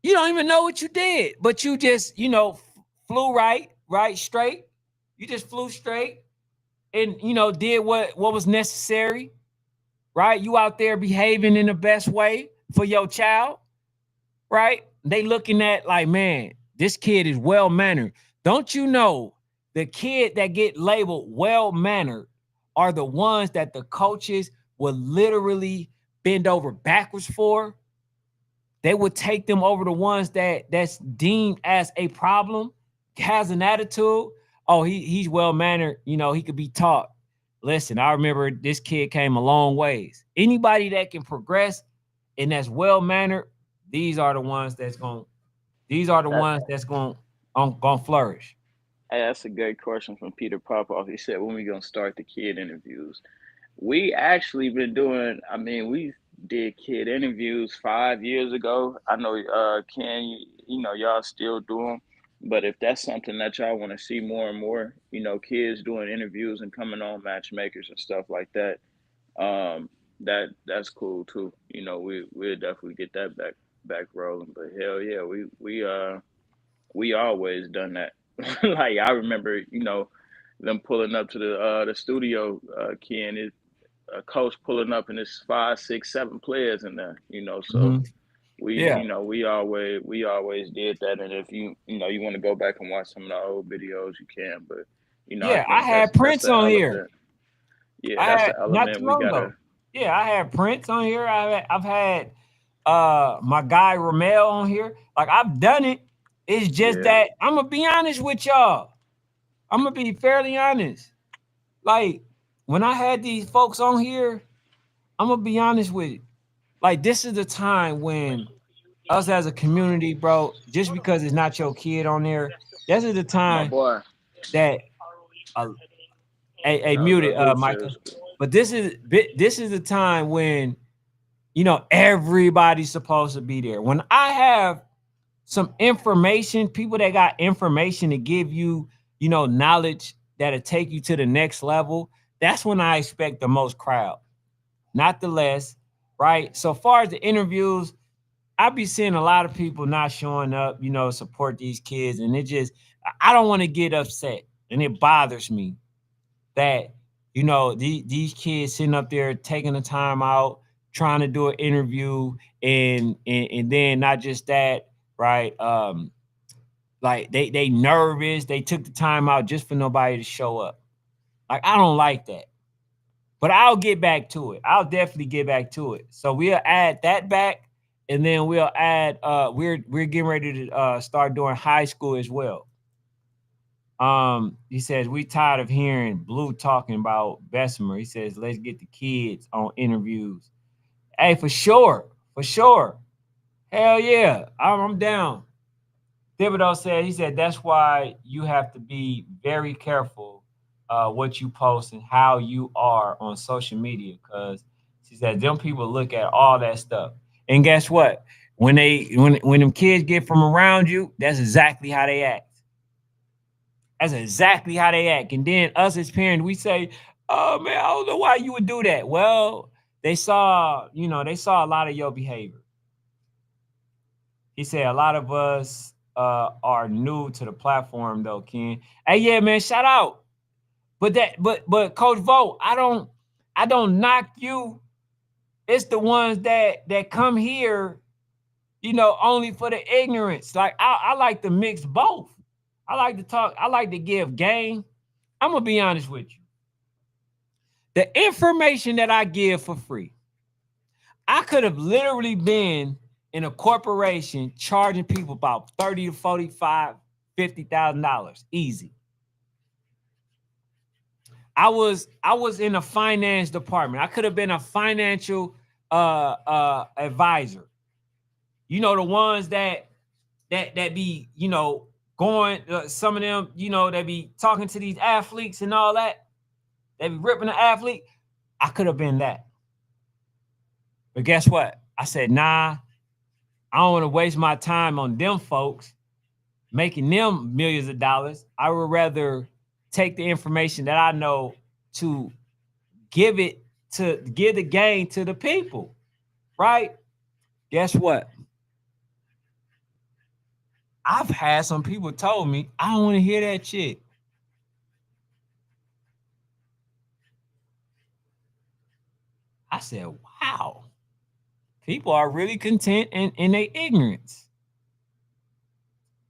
You don't even know what you did, but you just, flew right straight. You just flew straight and, did what was necessary, right? You out there behaving in the best way for your child, right? They looking at like, man, this kid is well mannered. Don't you know the kid that get labeled well mannered are the ones that the coaches will literally bend over backwards for? They would take them over the ones that's deemed as a problem, has an attitude. Oh, he's well mannered. He could be taught. Listen, I remember this kid came a long ways. Anybody that can progress and that's well mannered, these are the ones that's going. These are the That ones that's going flourish. Hey, that's a good question from Peter Popoff. He said, "When we gonna start the kid interviews?" We actually been doing. I mean, we did kid interviews 5 years ago. I know, Ken, y'all still do them. But if that's something that y'all want to see more and more, kids doing interviews and coming on matchmakers and stuff like that, that's cool too. We'll definitely get that back rolling. But hell yeah, we always done that. Like I remember, them pulling up to the studio, Ken, a coach pulling up and it's five, six, seven players in there, so Mhm. we, Yeah, we always did that. And if you want to go back and watch some of the old videos, you can. But I yeah. I think that's had that's Prince the on here. element. Yeah, I that's had the not too element we long ago. gotta. Yeah, I had Prince on here. I've had my guy Ramel on here. Like I've done it. It's just Yeah, that I'm gonna be honest with y'all. I'm gonna be fairly honest. Like when I had these folks on here, I'm gonna be honest with you. Like this is the time when us as a community, bro, just because it's not your kid on there, this is the my time boy. that uh, a That was a muted hoop Micah. shirt. But this is the time when everybody's supposed to be there. When I have some information, people that got information to give you, knowledge that'll take you to the next level, that's when I expect the most crowd, not the less, right? So far as the interviews, I be seeing a lot of people not showing up, support these kids, and it just, I don't want to get upset, and it bothers me that these kids sitting up there taking the time out trying to do an interview, and then not just that, right? Like they nervous, they took the time out just for nobody to show up. Like, I don't like that, but I'll get back to it. I'll definitely get back to it. So we'll add that back, and then we'll add, we're getting ready to start doing high school as well. He says we tired of hearing Blue talking about Bessemer. He says let's get the kids on interviews. Hey, for sure, for sure. Hell yeah, I'm down. Thibodeau said, he said that's why you have to be very careful what you post and how you are on social media, because she said them people look at all that stuff. And guess what? When them kids get from around you, that's exactly how they act. That's exactly how they act. And then us as parents, we say, "Oh man, I don't know why you would do that." Well, they saw a lot of your behavior. He said a lot of us are new to the platform though, Ken. Hey, yeah, man, shout out. But Coach Vogt, I don't knock you. It's the ones that come here, only for the ignorance. Like, I like to mix both. I like to talk. I like to give game. I'm gonna be honest with you. The information that I give for free, I could have literally been in a corporation charging people about 30 to 45, $50,000 easy. I was in a finance department. I could have been a financial advisor. The ones that be going, some of them, that be talking to these athletes and all that. They be ripping the athlete. I could have been that. But guess what? I said, nah, I don't want to waste my time on them folks making them millions of dollars. I would rather take the information that I know to give the game to the people, right? Guess what? I've had some people told me I don't want to hear that shit. I said, wow, people are really content in their ignorance.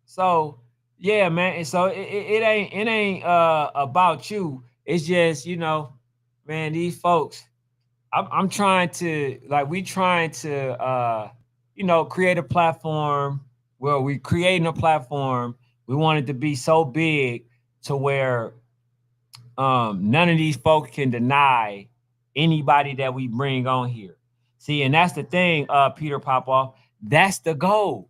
So yeah, man. And so it ain't about you. It's just, man, these folks. I'm trying to, like, we trying to create a platform where we creating a platform. We want it to be so big to where none of these folks can deny anybody that we bring on here. See, and that's the thing, Peter Popoff. That's the goal.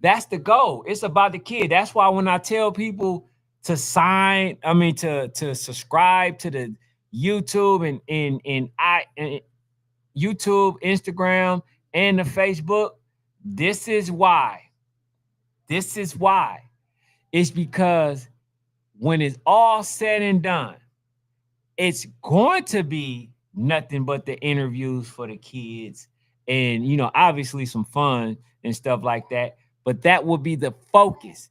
That's the goal. It's about the kid. That's why when I tell people to to subscribe to the YouTube and YouTube, Instagram, and the Facebook, this is why. This is why. It's because when it's all said and done, it's going to be nothing but the interviews for the kids and obviously some fun and stuff like that, but that will be the focus,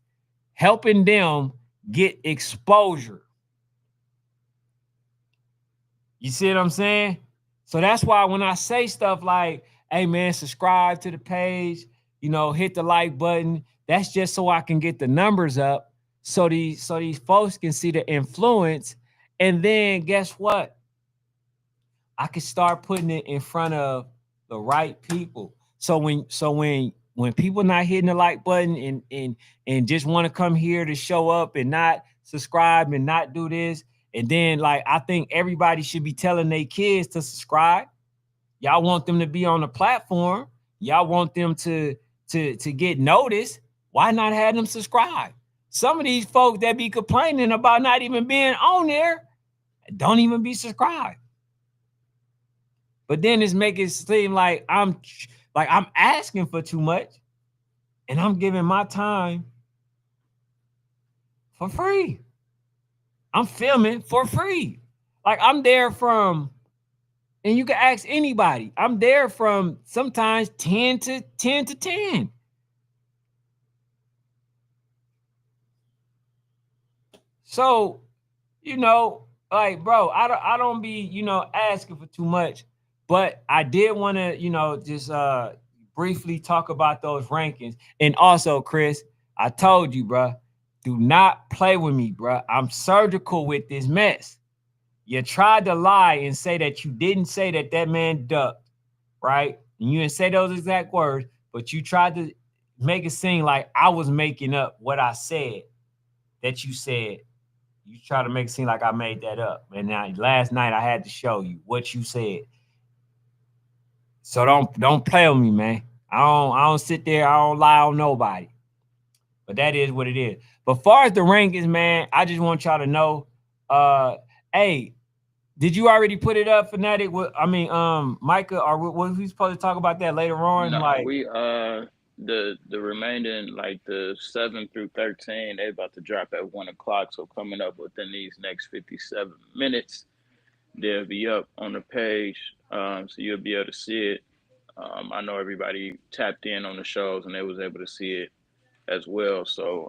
helping them get exposure. You see what I'm saying? So that's why when I say stuff like, hey man, subscribe to the page, hit the like button, that's just so I can get the numbers up, so these folks can see the influence. And then guess what? I can start putting it in front of the right people. So when people not hitting the like button and just want to come here to show up and not subscribe and not do this, and then like I think everybody should be telling their kids to subscribe. Y'all want them to be on the platform. Y'all want them to get noticed. Why not have them subscribe? Some of these folks that be complaining about not even being on there don't even be subscribed. But then it's making it seem like I'm asking for too much, and I'm giving my time for free. I'm filming for free. Like I'm there from, and you can ask anybody. I'm there from sometimes 10 to 10. So, like bro, I don't be, asking for too much. But I did want to, just briefly talk about those rankings. And also, Chris, I told you, bro, do not play with me, bro. I'm surgical with this mess. You tried to lie and say that you didn't say that that man ducked, right? And you didn't say those exact words, but you tried to make it seem like I was making up what I said that you said. You try to make it seem like I made that up. And now last night I had to show you what you said. So don't play with me, man. I don't sit there, I don't lie on nobody. But that is what it is. But far as the rankings, man, I just want y'all to know, uh, hey, did you already put it up, Fanatic? Micah, or was we supposed to talk about that later on? No, Like, we the remaining like the 7 through 13, they about to drop at 1 o'clock. So coming up within these next 57 minutes, they'll be up on the page. So you'll be able to see it. I know everybody tapped in on the shows and they was able to see it as well. So,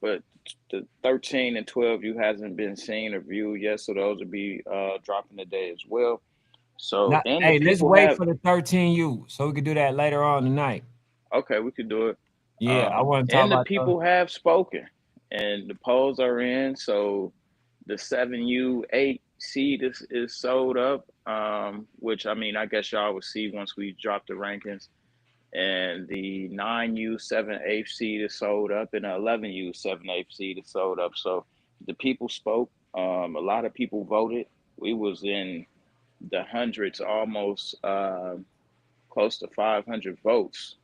but the 13 and 12 you hasn't been seen or viewed yet, so those will be dropping today as well. So, not, and the hey, let's people wait have for the 13U so we can do that later on tonight. okay, we could do it. Yeah, I want to talk And the about those. people have spoken, and the polls are in. So the 7U 8 seed is sold up, which I mean, I guess y'all will see once we drop the rankings. And the 9U 7/8 seed is sold up, and the 11U 7/8 seed is sold up. So the people spoke. A lot of people voted. We was in the hundreds, almost close to 500 votes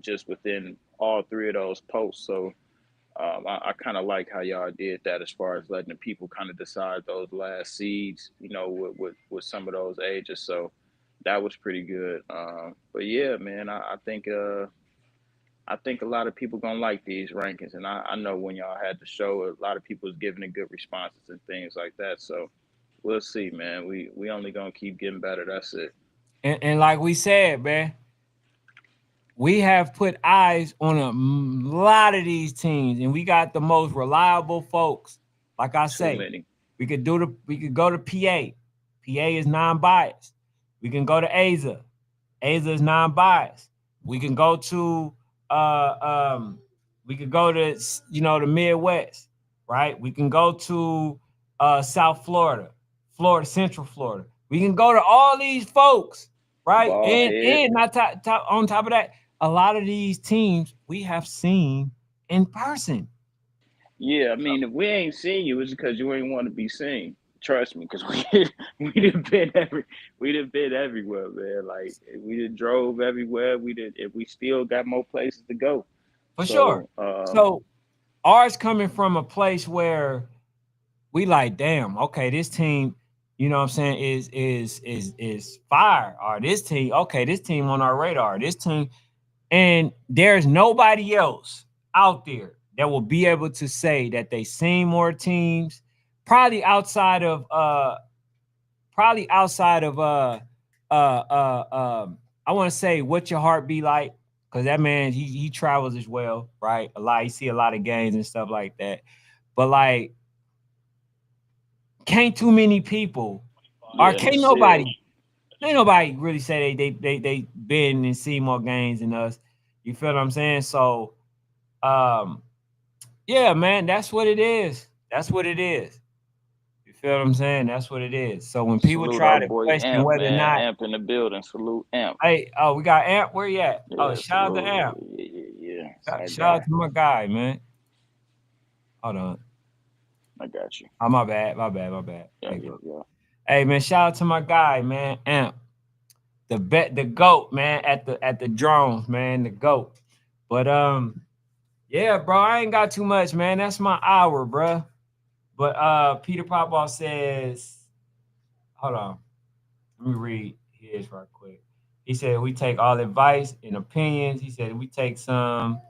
just within all three of those posts. So I kind of like how y'all did that as far as letting the people kind of decide those last seeds, with some of those ages. So that was pretty good. But yeah, man, I think a lot of people gonna like these rankings, and I know when y'all had the show, a lot of people was giving it good responses and things like that. So we'll see, man. We only gonna keep getting better. That's it. And like we said, man, we have put eyes on a lot of these teams, and we got the most reliable folks. Like I Too say, many. we could go to PA. PA is non-biased. We can go to Asia. Asia is non-biased. We can go to uh um we could go to the Midwest, right? We can go to South Florida, Central Florida. We can go to all these folks, right? Ball head. And not on top of that, a lot of these teams we have seen in person. Yeah, I mean, if we ain't seen you, it's because you ain't want to be seen. Trust me, because we done been we done been everywhere, man. Like we done drove everywhere. We did, if we still got more places to go. For sure. So, So ours coming from a place where we like, damn, okay, this team, you know what I'm saying, is fire. Or this team, okay, this team on our radar. This team, and there's nobody else out there that will be able to say that they seen more teams, probably outside of probably outside of I want to say what your heart be like, because that man he travels as well, right? A lot, you see a lot of games and stuff like that. But like, can't too many people, or yeah, in the city. ain't nobody really say they been and seen more games than us. You feel what I'm saying? So um yeah, man, that's what it is. That's what it is. You feel what I'm saying? That's what it is. So when people Salute our try to boy question Amp, whether or man. not, Amp in the building. Salute Amp. hey, oh, we got Amp. Where you at? Oh, Yeah, shout out to salute. Amp. Yeah, yeah, yeah. It's our Shout out guy. to my guy, man. Hold on. I got you. Oh, my bad. My bad. My bad. Yeah, There you yeah, go. yeah. Hey, man. Shout out to my guy, man. Amp, the goat, man. At the drones, man. The goat. But yeah, bro. I ain't got too much, man. That's my hour, bro. But Peter Popoff says, hold on. Let me read his. is right quick. He said we take all advice and opinions. He said we take some,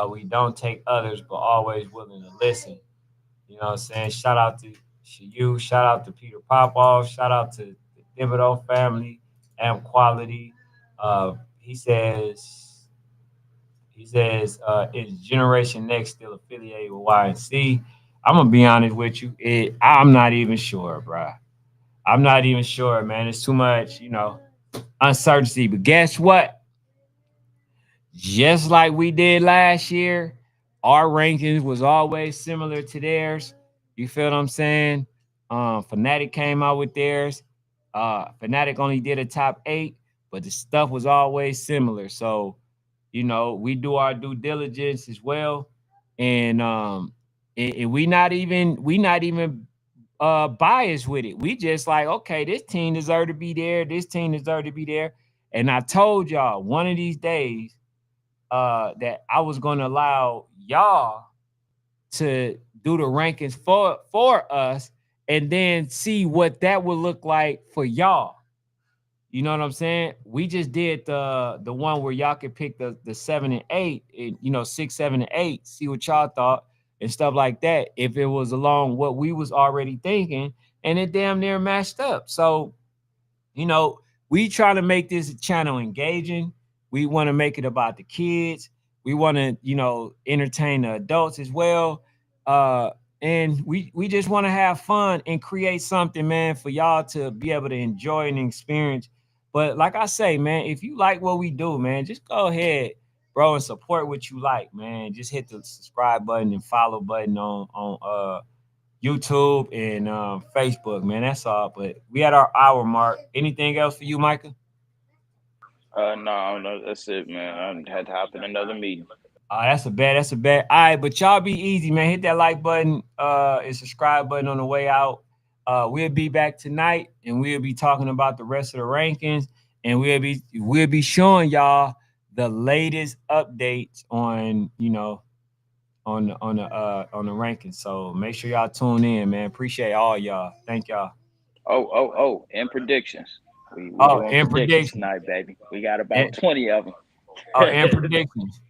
we don't take others, but always willing to listen. You know what I'm saying? Shout out to you. Shout out to Peter Popoff. Shout out to the Thibodeau family and Quality. He says is Generation Next still affiliated with YNC? I'm gonna be honest with you. I'm not even sure, bro. I'm not even sure, man. It's too much, uncertainty. But guess what? Just like we did last year, our rankings was always similar to theirs. You feel what I'm saying? Fnatic came out with theirs. Fnatic only did a top 8, but the stuff was always similar. So, we do our due diligence as well, and we not even biased with it. We just like, okay, this team deserve to be there. This team deserve to be there. And I told y'all one of these days that I was going to allow y'all to do the rankings for us, and then see what that would look like for y'all. You know what I'm saying? We just did the one where y'all could pick the 7 and 8, and 6, 7 and 8. See what y'all thought and stuff like that. If it was along what we was already thinking, and it damn near matched up. So you know, we try to make this channel engaging. We want to make it about the kids. We want to, entertain the adults as well. Uh, and we just want to have fun and create something, man, for y'all to be able to enjoy and experience. But like I say, man, if you like what we do, man, just go ahead, bro, and support what you like, man. Just hit the subscribe button and follow button on YouTube and Facebook, man. That's all. But we at our hour mark. Anything else for you, Micah? No, no, that's it, man. I had to hop in another meeting. That's a bad. That's a bad. All right, but y'all be easy, man. Hit that like button, and subscribe button on the way out. We'll be back tonight, and we'll be talking about the rest of the rankings, and we'll be showing y'all the latest updates on on the rankings. So make sure y'all tune in, man. Appreciate all y'all. Thank y'all. Oh, and predictions. We Oh, doing and predictions predictions. tonight, baby. We got about And, 20 of them. oh, and predictions.